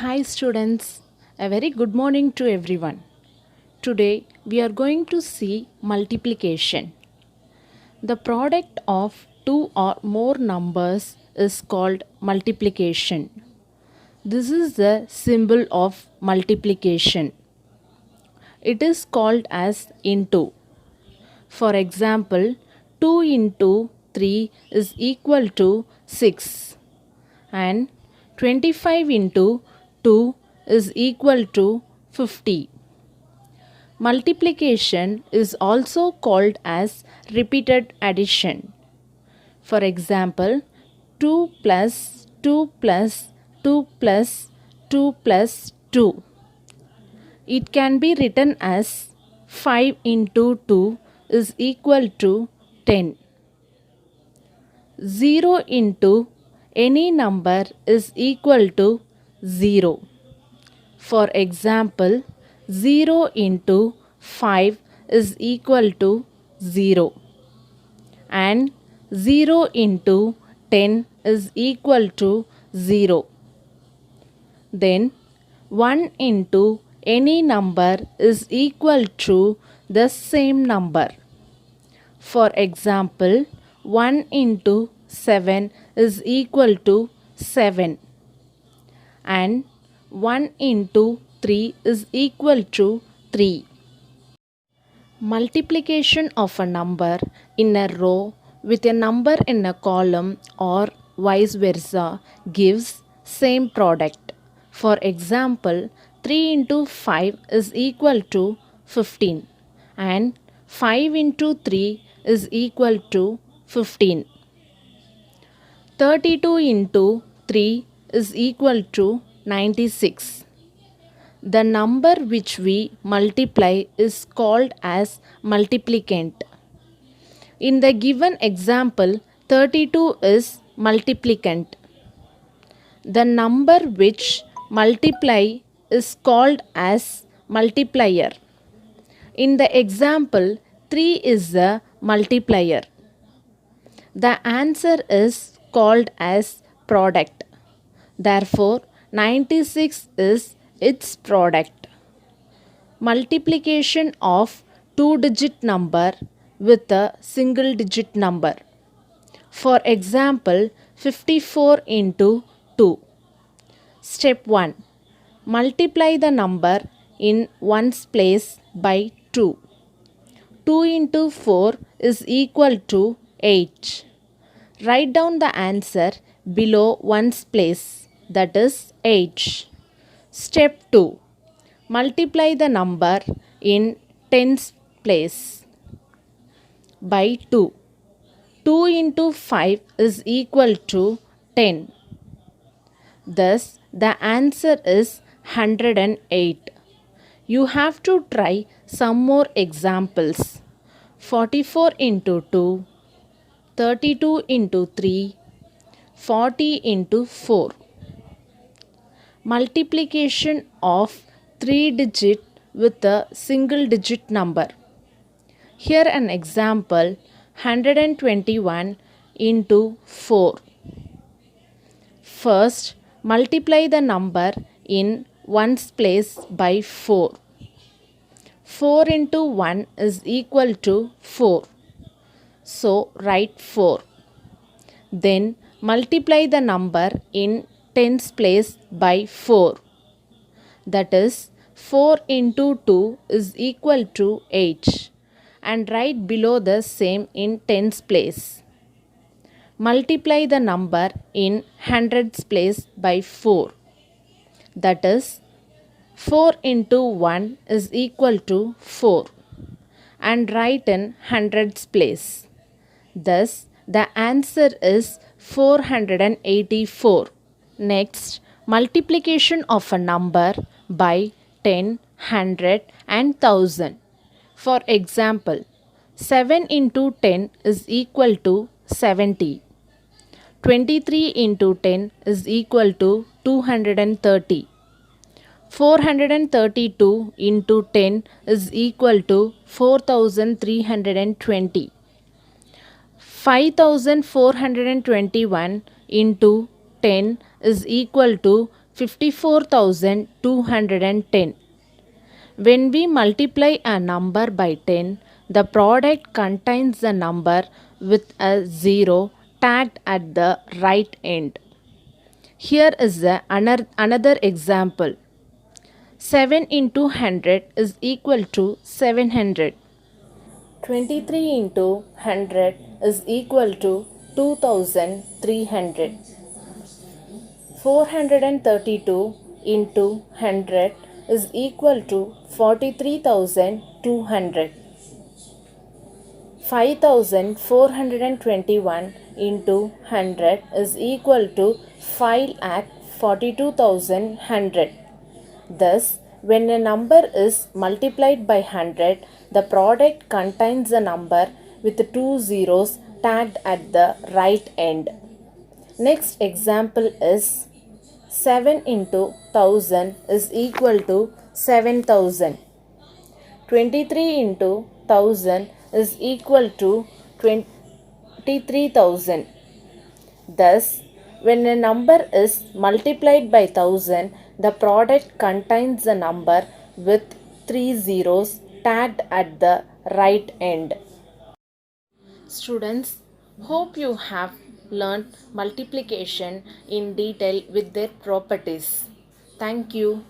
Hi students, a very good morning to everyone. Today we are going to see multiplication. The product of two or more numbers is called multiplication. This is the symbol of multiplication. It is called as into. For example, 2 into 3 is equal to 6 and 25 into 2 is equal to 50. Multiplication is also called as repeated addition. For example, 2 plus 2 plus 2 plus 2 plus 2. It can be written as 5 into 2 is equal to 10. 0 into any number is equal to 0. For example, 0 into 5 is equal to 0 and 0 into 10 is equal to 0. Then 1 into any number is equal to the same number. For example, 1 into 7 is equal to 7 and 1 into 3 is equal to 3. Multiplication of a number in a row with a number in a column or vice versa gives same product. For example, 3 into 5 is equal to 15 and 5 into 3 is equal to 15. 32 into 3 is equal to 96. The number which we multiply is called as multiplicand. In the given example, 32 is multiplicand. The number which multiply is called as multiplier. In the example, 3 is the multiplier. The answer is called as product. Therefore, 96 is its product. Multiplication of two-digit number with a single-digit number. For example, 54 into 2. Step 1. Multiply the number in ones place by 2. 2 into 4 is equal to 8. Write down the answer below ones place, that is 8. Step 2. Multiply the number in tens place by 2. 2 into 5 is equal to 10. Thus, the answer is 108. You have to try some more examples. 44 into 2, 32 into 3, 40 into 4. Multiplication of 3 digit with a single digit number. Here an example, 121 into 4. First, multiply the number in ones place by 4. 4 into 1 is equal to 4. So, write 4. Then, multiply the number in tens place by 4. That is, 4 into 2 is equal to 8. And write below the same in tens place. Multiply the number in hundreds place by 4. That is, 4 into 1 is equal to 4. And write in hundreds place. Thus, the answer is 484. Next, multiplication of a number by 10, 100 and 1000. For example, 7 into 10 is equal to 70. 23 into 10 is equal to 230. 432 into 10 is equal to 4320. 5421 into 10 is equal to 54,210. When we multiply a number by 10, the product contains the number with a 0 tagged at the right end. Here is another example. 7 into 100 is equal to 700. 23 into 100 is equal to 2300. 432 into 100 is equal to 43,200. 5,421 into 100 is equal to 5,42,100. Thus, when a number is multiplied by 100, the product contains a number with two zeros tagged at the right end. Next example is 7 into 1000 is equal to 7000. 23 into 1000 is equal to 23,000. Thus, when a number is multiplied by 1000, the product contains a number with three zeros tagged at the right end. Students, hope you have learned multiplication in detail with their properties. Thank you.